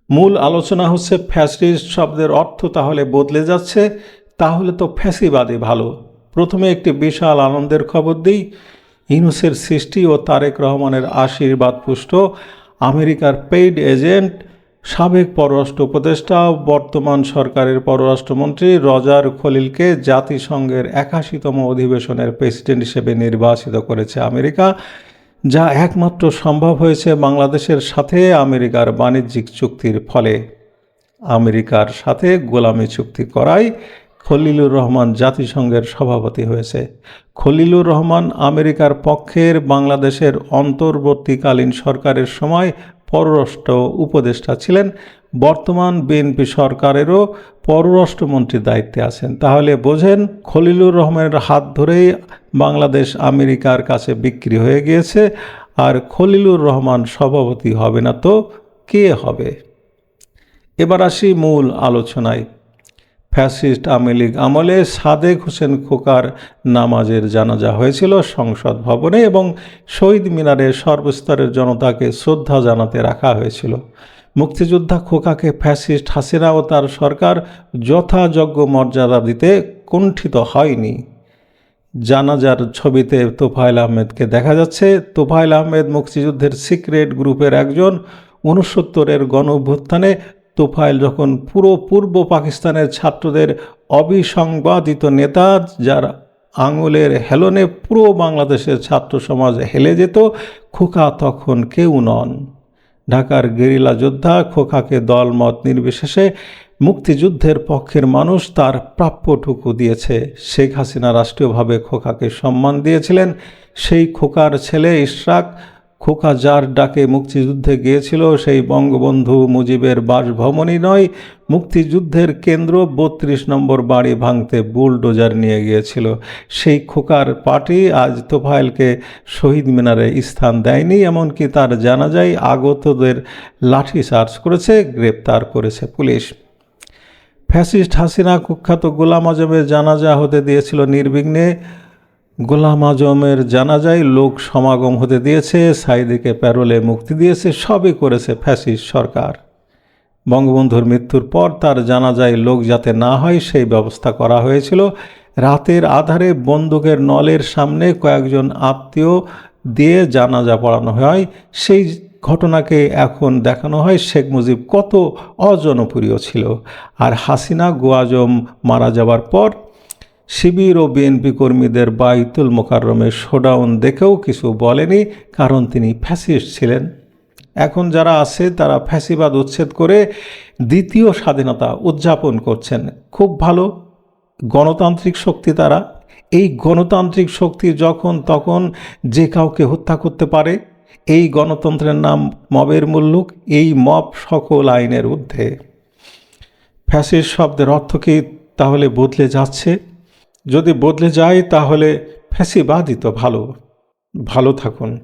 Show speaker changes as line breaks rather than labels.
মূল আলোচনা হচ্ছে ফ্যাসিস্ট শব্দের অর্থ তাহলে বদলে যাচ্ছে, তাহলে তো ফ্যাসিবাদই ভালো। প্রথমে একটি বিশাল আনন্দের খবর দিই। ইউনূসের সৃষ্টি ও তারেক রহমানের আশীর্বাদ পুষ্ট আমেরিকার পেইড এজেন্ট, সাবেক পররাষ্ট্র উপদেষ্টা ও বর্তমান সরকারের পররাষ্ট্রমন্ত্রী রজার খলিলকে জাতিসংঘের ৮১তম অধিবেশনের প্রেসিডেন্ট হিসেবে নির্বাচিত করেছে আমেরিকা, যা একমাত্র সম্ভব হয়েছে বাংলাদেশের সাথে আমেরিকার বাণিজ্যিক চুক্তির ফলে। আমেরিকার সাথে গোলামি চুক্তি করায় খলিলুর রহমান জাতিসংঘের সভাপতি হয়েছে। খলিলুর রহমান আমেরিকার পক্ষের বাংলাদেশের অন্তর্বর্তীকালীন সরকারের সময় পররাষ্ট্র উপদেষ্টা ছিলেন। বর্তমান বিএনপি সরকারেরও পররাষ্ট্রমন্ত্রীর দায়িত্বে আছেন। তাহলে বোঝেন, খলিলুর রহমানের হাত ধরেই বাংলাদেশ আমেরিকার কাছে বিক্রি হয়ে গিয়েছে। আর খলিলুর রহমান সভাপতি হবে না তো কে হবে? এবার আসি মূল আলোচনায়। ফ্যাসিস্ট আওয়ামী লীগ আমলে সাদেক হোসেন খোকার নামাজের জানাজা হয়েছিল সংসদ ভবনে এবং শহীদ মিনারে সর্বস্তরের জনতাকে শ্রদ্ধা জানাতে রাখা হয়েছিল। মুক্তিযোদ্ধা খোকাকে ফ্যাসিস্ট হাসিনা ও তার সরকার যথাযোগ্য মর্যাদা দিতে কুণ্ঠিত হয়নি। জানাজার ছবিতে তোফায়েল আহমেদকে দেখা যাচ্ছে। তোফায়েল আহমেদ মুক্তিযুদ্ধের সিক্রেট গ্রুপের একজন। ৬৯-এর গণঅভ্যুত্থানে তোফায়েল যখন পুরো পূর্ব পাকিস্তানের ছাত্রদের অবিসংবাদিত নেতা, যার আঙুলের হেলনে পুরো বাংলাদেশের ছাত্র সমাজ হেলে যেত, খোকা তখন কেউ নন। ঢাকার গেরিলা যোদ্ধা খোকাকে দলমত নির্বিশেষে মুক্তিযুদ্ধের পক্ষের মানুষ তার প্রাপ্যটুকু দিয়েছে। শেখ হাসিনা রাষ্ট্রীয়ভাবে খোকাকে সম্মান দিয়েছিলেন। সেই খোকার ছেলে ইশরাক, খোকা যার ডাকে মুক্তিযুদ্ধে গিয়েছিল, সেই বঙ্গবন্ধু মুজিবের বাসভবনই নয়, মুক্তিযুদ্ধের কেন্দ্র ৩২ নম্বর বাড়ি ভাঙতে বুলডোজার নিয়ে গিয়েছিল। সেই খোকার পার্টি আজ তোফায়েলকে শহীদ মিনারে স্থান দেয়নি, এমনকি তার জানাজায় আগতদের লাঠিচার্জ করেছে, গ্রেপ্তার করেছে পুলিশ। ফ্যাসিস্ট হাসিনা কুখ্যাত গোলাম আজমের জানাজা হতে দিয়েছিল নির্বিঘ্নে। গোলাম আজমের জানাজায় লোক সমাগম হতে দিয়েছে, সাইদিকে প্যারোলে মুক্তি দিয়েছে, সবই করেছে ফ্যাসিস্ট সরকার। বঙ্গবন্ধুর মৃত্যুর পর তার জানাজায় লোক যাতে না হয় সেই ব্যবস্থা করা হয়েছিল। রাতের আধারে বন্দুকের নলের সামনে কয়েকজন আত্মীয় দিয়ে জানাজা পড়ানো হয়। সেই ঘটনাকে এখন দেখানো হয় শেখ মুজিব কত অজনপ্রিয় ছিল। আর হাসিনা গোয়াজম মারা যাবার পর শিবির ও বিএনপি কর্মীদের বাইতুল মোকাররমে শোডাউন দেখেও কিছু বলেনি, কারণ তিনি ফ্যাসিস্ট ছিলেন। এখন যারা আছে তারা ফ্যাসিবাদ উচ্ছেদ করে দ্বিতীয় স্বাধীনতা উদযাপন করছেন। খুব ভালো, গণতান্ত্রিক শক্তি তারা। এই গণতান্ত্রিক শক্তি যখন তখন যে কাউকে হত্যা করতে পারে। এই গণতন্ত্রের নাম মবের মুল্লুক। এই মব সকল আইনের ঊর্ধ্বে। ফ্যাসিস্ট শব্দের অর্থ কি তাহলে বদলে যাচ্ছে? যদি বদলে যায় তাহলে ফ্যাসিবাদই তো ভালো। ভালো থাকুন।